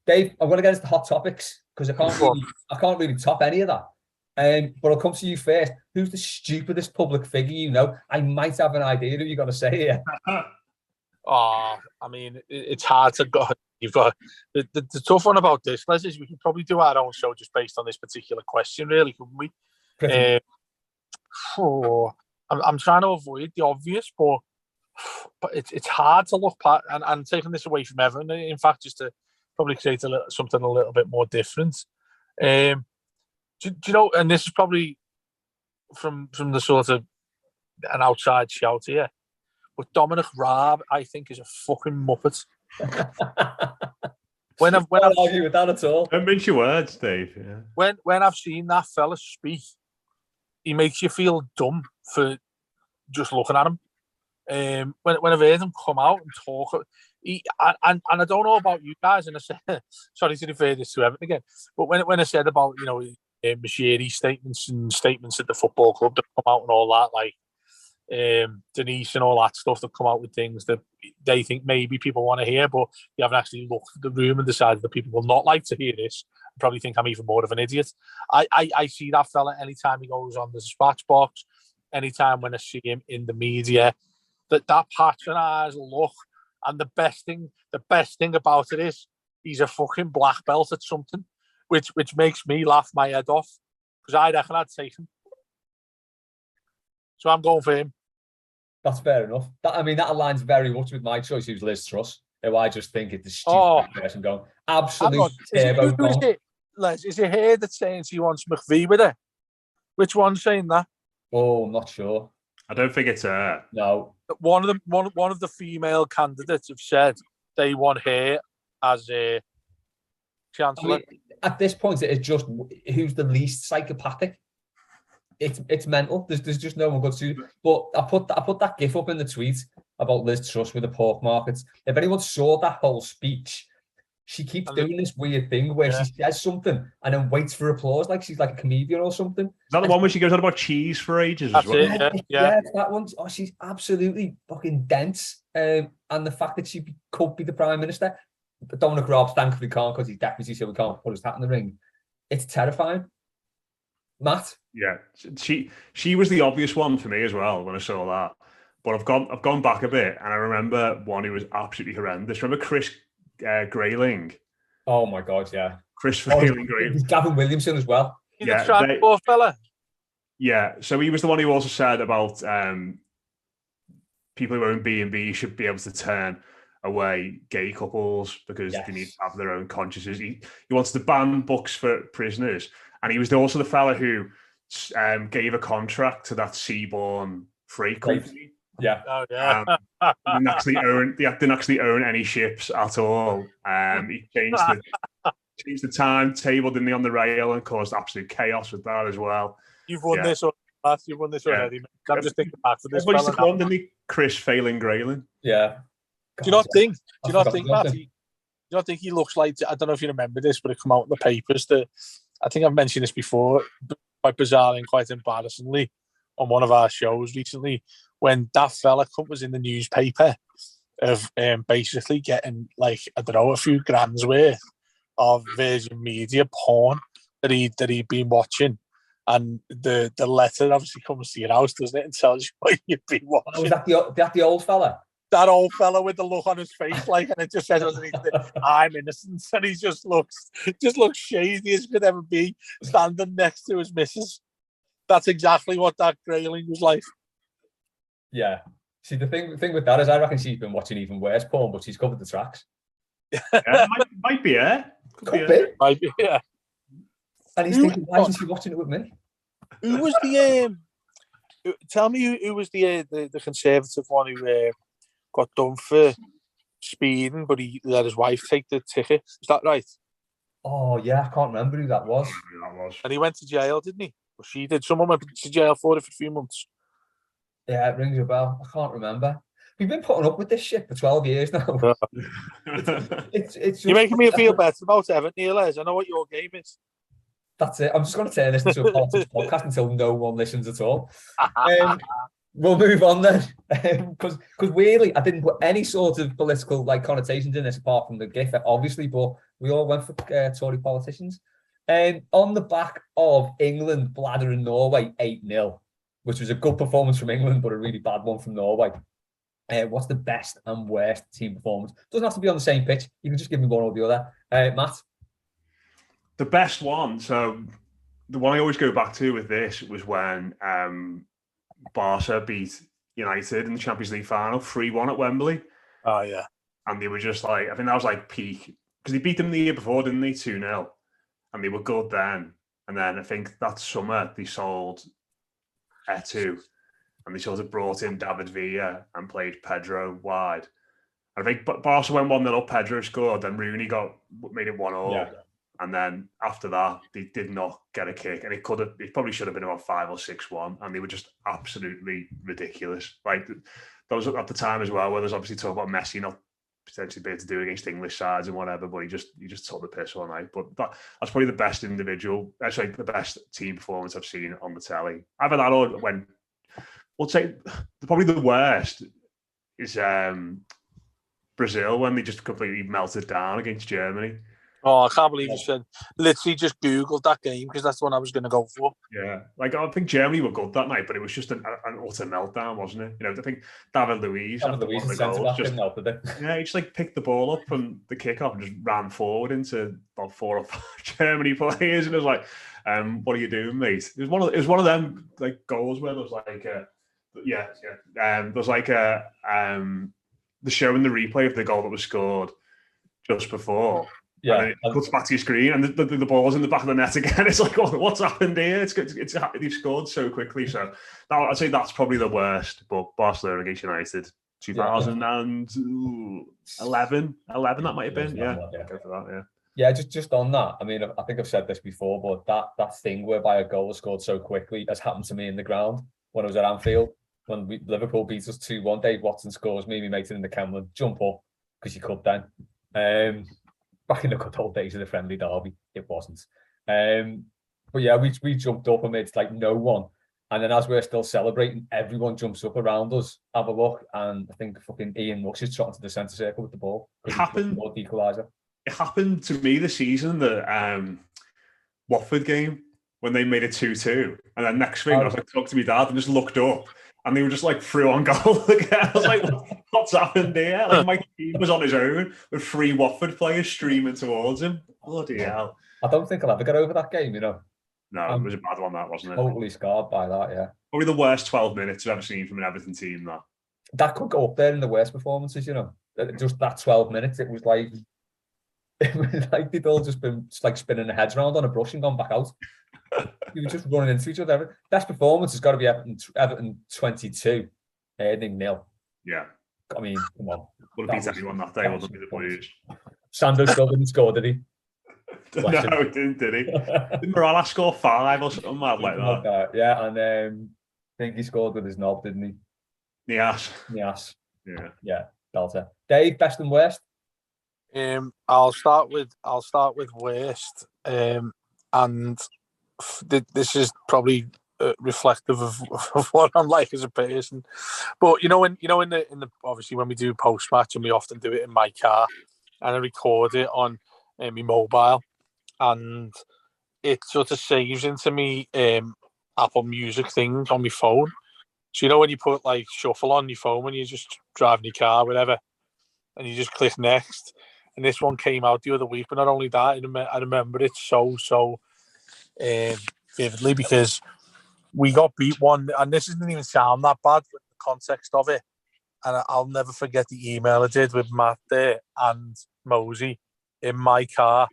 Dave, I'm going to get into the hot topics because I can't really top any of that. But I'll come to you first. Who's the stupidest public figure you know? I might have an idea who you're going to say here. I mean, it's hard to go. You've got the tough one about this, Les, is we can probably do our own show just based on this particular question, really, couldn't we? I'm trying to avoid the obvious, but it's hard to look past and taking this away from Evan. In fact, just to probably create something a little bit more different. Do you know? And this is probably from the sort of an outside shout here, but Dominic Raab, I think, is a fucking muppet. When I've argue with that at all. Don't mince your words, Dave. Yeah. When I've seen that fella speak, he makes you feel dumb for just looking at him. When I've heard him come out and talk, and I don't know about you guys, and I said, sorry to refer this to Evan again, but when I said about Mashiri statements at the football club that come out and all that, like Denise and all that stuff that come out with things that they think maybe people want to hear, but they haven't actually looked at the room and decided that people will not like to hear this and probably think I'm even more of an idiot. I see that fella anytime he goes on the dispatch box, anytime when I see him in the media, that patronised look. And the best thing about it is he's a fucking black belt at something, which makes me laugh my head off because I reckon I'd take him. So I'm going for him. That's fair enough. That aligns very much with my choice, who's Liz Truss, who I just think is the stupidest person going. Absolute turbo. Les, is it her that's saying she wants McVie with her? Which one's saying that? Oh, I'm not sure. I don't think it's her. No. One of the female candidates have said they want her as a chancellor. At this point, it is just who's the least psychopathic. It's mental. There's just no one good to. But I put that gif up in the tweet about Liz Truss with the pork markets. If anyone saw that whole speech, she keeps doing this weird thing where she says something and then waits for applause, like she's like a comedian or something. Is that the one where she goes on about cheese for ages as well? Yeah, that one. Oh, she's absolutely fucking dense. And the fact that she could be the Prime Minister, Dominic Raab thankfully can't because he's deputy, so we can't put his hat in the ring. It's terrifying. Matt? Yeah, she was the obvious one for me as well when I saw that. But I've gone back a bit, and I remember one who was absolutely horrendous. Remember Chris Grayling? Oh my God, yeah. Chris Grayling. Gavin Williamson as well. He's a transport fella. Yeah, so he was the one who also said about people who own B&B should be able to turn away gay couples because they need to have their own consciences. He wants to ban books for prisoners. And he was also the fella who gave a contract to that Seaborn freight company. Yeah. Oh, yeah. They didn't actually own any ships at all. He changed the timetable, didn't he, on the rail, and caused absolute chaos with that as well. You've won this already. I'm just thinking back to this. Everybody's called, didn't he? Chris Failing Grayling. Yeah. Do you not think, Matt? Do you not think he looks like? I don't know if you remember this, but it came out in the papers that. I think I've mentioned this before, quite bizarrely and quite embarrassingly, on one of our shows recently, when that fella was in the newspaper of basically getting, like, I don't know, a few grand's worth of Virgin Media porn that he'd been watching. And the letter obviously comes to your house, doesn't it, and tells you what you've been watching. Was that the old fella? That old fella with the look on his face, like, and it just says underneath it, "I'm innocent," and he just looks shady as could ever be, standing next to his missus. That's exactly what that Grayling was like. Yeah. See, the thing with that is, I reckon she's been watching even worse porn, but she's covered the tracks. Yeah, might be her. Could be. Might be, yeah. And he's thinking, why isn't she watching it with me? Who was the? Tell me who was the Conservative one who got done for speeding, but he let his wife take the ticket. Is that right? Oh, yeah, I can't remember who that was. And he went to jail, didn't he? Or she did. Someone went to jail for it for a few months. Yeah, it rings a bell. I can't remember. We've been putting up with this shit for 12 years now. It's just, you're making me feel better about Evan, Neil. I know what your game is. That's it. I'm just going to turn this into a politics podcast until no one listens at all. We'll move on then, because weirdly, I didn't put any sort of political connotations in this apart from the GIF, obviously. But We all went for Tory politicians. On the back of England bladdering Norway 8-0, which was a good performance from England, but a really bad one from Norway. What's the best and worst team performance? Doesn't have to be on the same pitch. You can just give me one or the other. Matt? The best one, so the one I always go back to with this was when Barca beat United in the Champions League final, 3-1 at Wembley. Oh, yeah. And they were just like, I think that was like peak, because they beat them the year before, didn't they? 2-0. And they were good then. And then I think that summer they sold Etu, and they sort of brought in David Villa and played Pedro wide. And I think Barca went 1-0 up, Pedro scored, then Rooney made it 1-0. Yeah. And then after that, they did not get a kick. And it probably should have been about 5 or 6-1. And they were just absolutely ridiculous. Like, that was at the time as well, where there's obviously talk about Messi not potentially being able to do against English sides and whatever, but he just took the piss all night. But that's probably the best the best team performance I've seen on the telly. Either that or when, we'll say, probably the worst is Brazil, when they just completely melted down against Germany. Oh, I can't believe you said, literally just Googled that game, because that's the one I was going to go for. Yeah, like I think Germany were good that night, but it was just an utter meltdown, wasn't it? I think David Luiz melted it. Yeah, he just like picked the ball up from the kickoff and just ran forward into about 4 or 5 Germany players, and it was like, what are you doing, mate? It was one of them like goals where there was like there's like the show in the replay of the goal that was scored just before. Yeah, and it cuts back to your screen, and the ball's in the back of the net again. It's like, oh, what's happened here? They've scored so quickly. So I'd say that's probably the worst. But Barcelona against United, 2011, that might have been. Yeah, go for that. Yeah. Yeah, just on that. I mean, I think I've said this before, but that thing whereby a goal was scored so quickly has happened to me in the ground when I was at Anfield. When Liverpool beats us 2-1, Dave Watson scores, me mate in the Cameron, jump up, because you could then. Back in the good old days of the friendly derby, it wasn't. But yeah, we jumped up amidst like no one. And then as we're still celebrating, everyone jumps up around us, have a look, and I think fucking Ian Rush is trotting to the centre circle with the ball. It happened to me this season, the Watford game, when they made it 2-2. And then next thing, I was like, talk to my dad, and just looked up. And they were just like through on goal again. I was like, what's happened here? Like, Mike Keane was on his own with 3 Watford players streaming towards him. Bloody hell. I don't think I'll ever get over that game, No, it was a bad one, that, wasn't it? Totally scarred by that, yeah. Probably the worst 12 minutes I've ever seen from an Everton team, that. That could go up there in the worst performances, Just that 12 minutes, it was like they'd all just been like spinning their heads around on a brush and gone back out. You were just running into each other. Best performance has got to be Everton 22, 0. Yeah. I mean, come on. Would have beat anyone that day, wasn't it, the Blues? Sandro still didn't score, did he? No, he didn't, did he? Did Morales score 5 or something mad like that? Yeah, and I think he scored with his knob, didn't he? Nias. Yeah, Delta. Dave, best and worst? I'll start with worst. And this is probably reflective of what I'm like as a person. But in the obviously when we do post match, and we often do it in my car, and I record it on my mobile, and it sort of saves into me Apple Music thing on my phone. So when you put like shuffle on your phone when you're just driving your car, whatever, and you just click next. And this one came out the other week, but not only that, I remember it so vividly, because we got beat 1, and this doesn't even sound that bad with the context of it. And I'll never forget the email I did with Matt there and Mosey in my car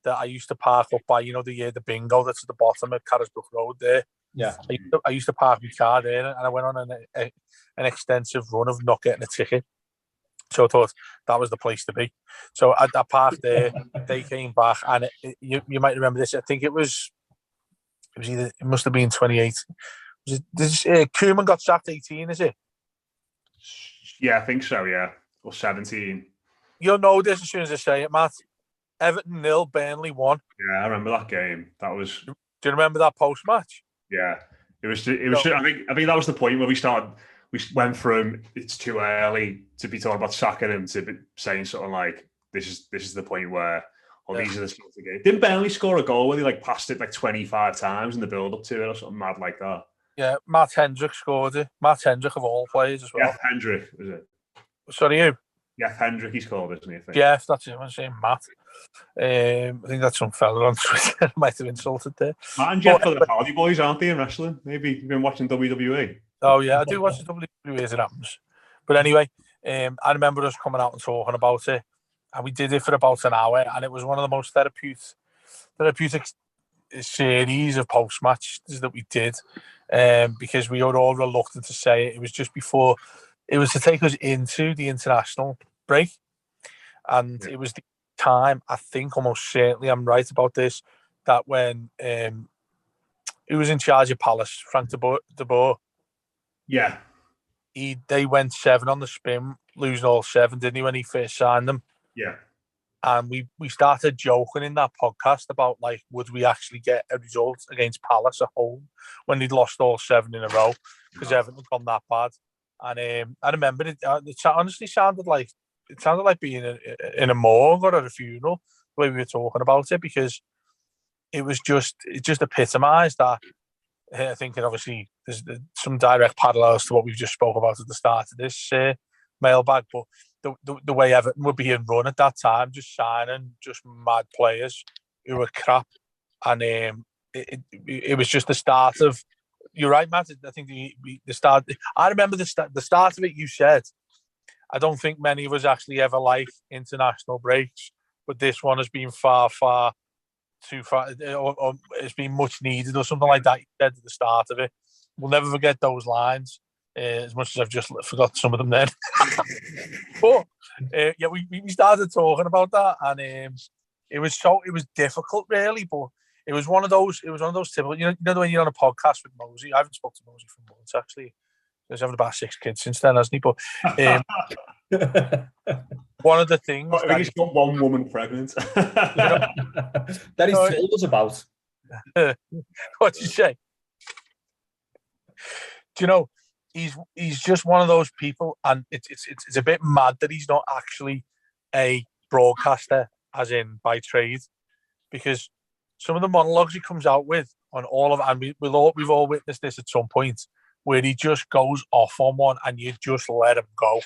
that I used to park up by, the bingo that's at the bottom of Carisbrook Road there. Yeah, I used to park my car there, and I went on an extensive run of not getting a ticket. So I thought that was the place to be. So I parked there. They came back, and you might remember this. I think it must have been 28. Koeman got sacked 18, is it? Yeah, I think so. Yeah, or 17. You'll know this as soon as I say it, Matt. Everton 0, Burnley 1. Yeah, I remember that game. That was. Do you remember that post match? Yeah, it was. I think that was the point where we started. We went from it's too early to be talking about sacking him to saying something like this is the point where these are the sorts of games. Didn't Burnley score a goal when he passed it 25 times in the build-up to it or something mad like that? Yeah, Matt Hendrick scored it. Matt Hendrick of all players as well. Jeff Hendrick, is it? Sorry, who? Jeff Hendrick, he's called, isn't he? I think. Jeff, that's it. I'm saying Matt. I think that's some fella on Twitter might have insulted there. Matt and Jeff are the Hardy Boys, aren't they, in wrestling? Maybe you've been watching WWE. Oh, yeah, I do watch WWE as it happens. But anyway, I remember us coming out and talking about it, and we did it for about an hour, and it was one of the most therapeutic series of post-matches that we did, because we were all reluctant to say it. It was just before, it was to take us into the international break, and it was the time, I think almost certainly I'm right about this, that when who was in charge of Palace, Frank de Boer. Yeah. They went 7 on the spin, losing all 7, didn't he, when he first signed them? Yeah. And we started joking in that podcast about, would we actually get a result against Palace at home when they'd lost all 7 in a row, because everything had gone that bad. And I remember it honestly sounded like being in a morgue or at a funeral, the way we were talking about it, because it just epitomised that. I think, and obviously there's some direct parallels to what we've just spoke about at the start of this mailbag, but the way Everton were being run at that time, just signing just mad players who were crap, and it was just the start of. You're right, Matt. I think the start. I remember the start of it. You said, I don't think many of us actually ever like international breaks, but this one has been far too far, or it's been much needed, or something like that. You said at the start of it. We'll never forget those lines, as much as I've just forgot some of them then. But yeah, we started talking about that, and it was difficult, really. But it was one of those typical. You know when you're on a podcast with Mosey. I haven't spoken to Mosey for months actually. He's having about 6 kids since then, hasn't he? But one of the things, I think he's got one woman pregnant. That he's told us about. What did you say? Do you know, he's just one of those people, and it's a bit mad that he's not actually a broadcaster, as in by trade, because some of the monologues he comes out with on all of, and we've all witnessed this at some point, where he just goes off on one and you just let him go.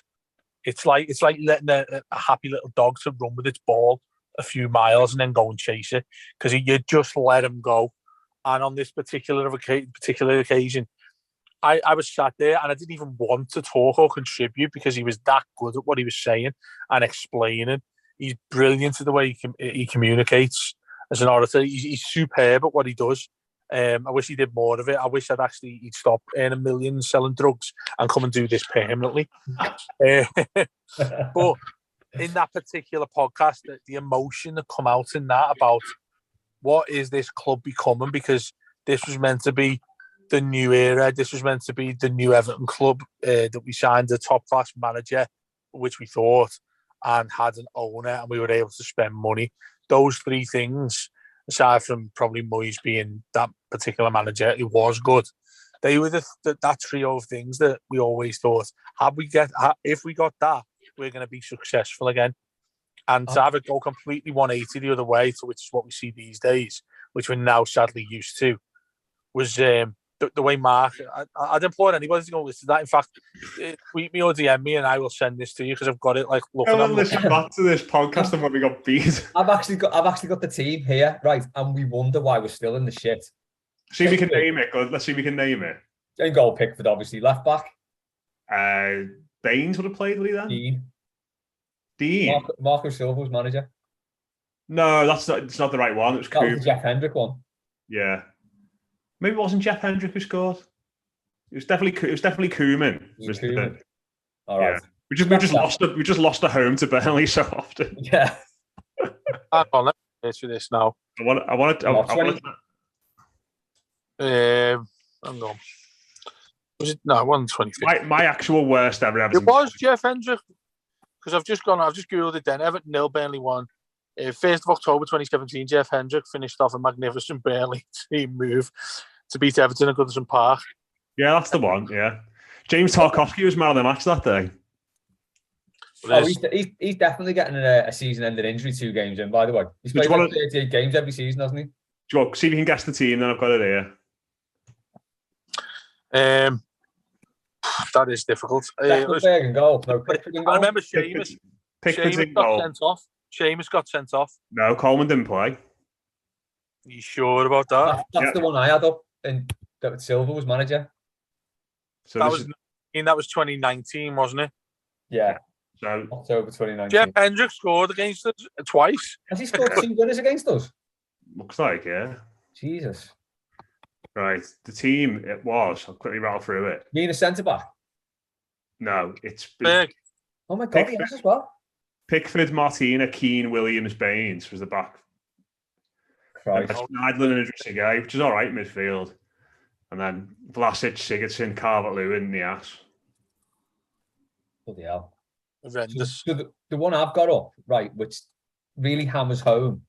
It's like letting a happy little dog to run with its ball a few miles and then go and chase it, because you just let him go. And on this particular occasion, I was sat there and I didn't even want to talk or contribute, because he was that good at what he was saying and explaining. He's brilliant at the way he communicates as an orator. He's superb at what he does. I wish he did more of it. I wish he'd stop earning millions selling drugs and come and do this permanently. But in that particular podcast, the emotion that come out in that about what is this club becoming, because this was meant to be the new era. This was meant to be the new Everton club, that we signed a top-class manager, which we thought, and had an owner, and we were able to spend money. Those 3 things, aside from probably Moyes being that particular manager, it was good. They were that trio of things that we always thought, if we got that, we're going to be successful again. And to have it go completely 180 the other way, to which is what we see these days, which we're now sadly used to, was the way Mark. I'd implore anybody to go listen to that. In fact, tweet me or DM me and I will send this to you, because I've got it looking at. Listen back to this podcast and when we got beat. I've actually got the team here, right? And we wonder why we're still in the shit. See if we can name it. Let's see if we can name it. And goal Pickford, obviously. Left back. Baines would have played, would he then? Dean. Marco Silva was manager. No, it's not the right one. It was That was the Jeff Hendrick one. Yeah. Maybe it wasn't Jeff Hendrick who scored. It was definitely Koeman. All right. Yeah. We just lost a home to Burnley so often. Yeah. Hang on, let me answer this now. I want to. Hang on. Was it? No, it wasn't 2015. My actual worst ever. It was Jeff Hendrick, because I've just googled it then. Everton 0, Burnley 1. 1st of October 2017, Jeff Hendrick finished off a magnificent Burnley team move to beat Everton at Goodison Park. Yeah, that's the one. Yeah, James Tarkowski was man of the match that day. He's definitely getting a season-ending injury 2 games in, by the way. He's played 38 games every season, hasn't he? Do you want, see if you can guess the team, then I've got it here. That is difficult. Pickford in goal. No, Pickford in goal. I remember Seamus. Pickford got sent off. Seamus got sent off. No, Coleman didn't play. Are you sure about that? That's the one I had up, and Silva was manager. So that was 2019, wasn't it? Yeah. So October 2019. Jeff Hendrick scored against us twice. Has he scored 2 winners against us? Looks like, yeah. Jesus. Right. The team, it was. I'll quickly rattle through it. Being a centre-back? No, it's Big. Oh my God, yes as well. Pickford, Martina, Keane, Williams, Baines was the back. Christ. Schneidlin and Idrissa, which is all right midfield. And then Vlasic, Sigurdsson, Calvert-Lewin, Nias. Bloody hell. Horrendous. So the one I've got up, right, which really hammers home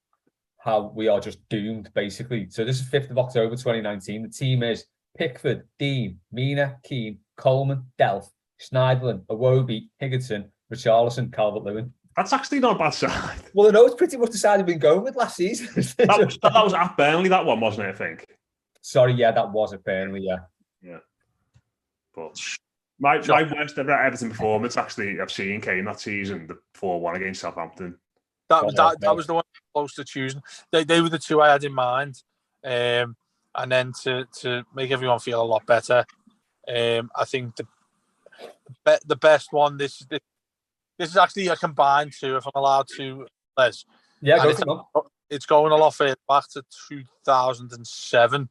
how we are just doomed, basically. So this is 5th of October 2019. The team is Pickford, Dean, Mina, Keane, Coleman, Delph, Schneidlin, Iwobi, Higginson, Richarlison, Calvert-Lewin. That's actually not a bad side. Well, I know it's pretty much the side we've been going with last season. that was at Burnley, that one, wasn't it, I think? Sorry, yeah, that was at Burnley, yeah. Yeah. But my worst ever Everton performance, actually, I've seen came that season, the 4-1 against Southampton. That was the one close to choosing. They were the 2 I had in mind. And then to make everyone feel a lot better, I think the best one, this is actually a combined 2, if I'm allowed to, Les. Yeah, it's going a lot further back to 2007,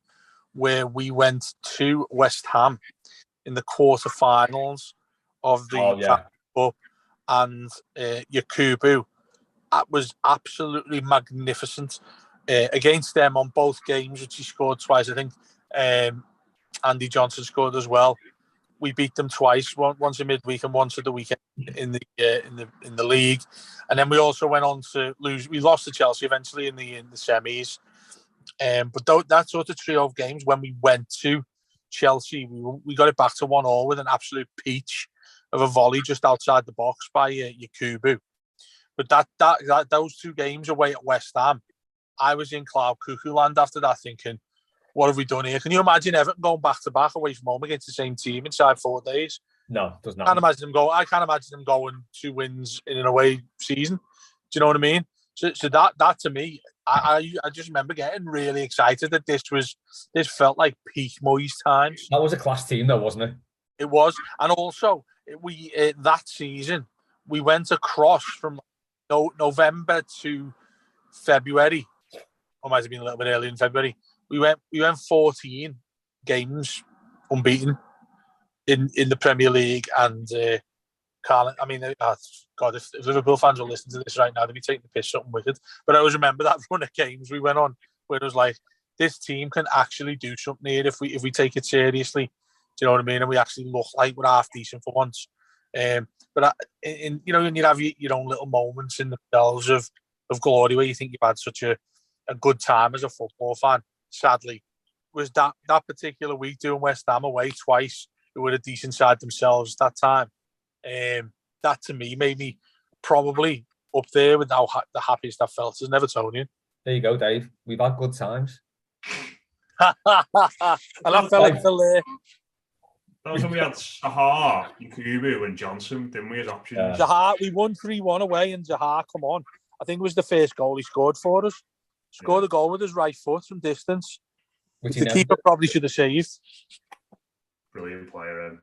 where we went to West Ham in the quarterfinals of the Cup, and Yakubu. That was absolutely magnificent against them on both games, which he scored twice. I think Andy Johnson scored as well. We beat them twice, once in midweek and once at the weekend in the league, and then we also went on to lose. We lost to Chelsea eventually in the semis, but that sort of trio of games when we went to Chelsea, we got it back to 1-1 with an absolute peach of a volley just outside the box by Yakubu. But those 2 games away at West Ham, I was in cloud cuckoo land after that, thinking, what have we done here? Can you imagine Everton going back to back away from home against the same team inside 4 days? No, does not. I can't imagine them going 2 wins in an away season. Do you know what I mean? So that to me, I just remember getting really excited that this felt like peak Moyes times. That was a class team, though, wasn't it? It was, and also we that season we went across from November to February, or might have been a little bit early in February. We went 14 games unbeaten in the Premier League, and God, if Liverpool fans are listening to this right now, they'd be taking the piss something wicked. But I always remember that run of games we went on where it was like, this team can actually do something here if we take it seriously. Do you know what I mean? And we actually look like we're half decent for once. But when you have your own little moments in the bells of glory where you think you've had such a good time as a football fan, sadly, was that particular week doing West Ham away twice, who were a decent side themselves at that time. That to me made me probably up there with the happiest I felt as an Evertonian. There you go, Dave. We've had good times. And I felt like Phil there. That was when we had Zaha, Yakubu, and Johnson, didn't we, as options? Yeah. Zaha, we won 3-1 away, and Zaha, come on. I think it was the first goal he scored for us. Scored a goal with his right foot from distance. Which the keeper probably should have saved. Brilliant player.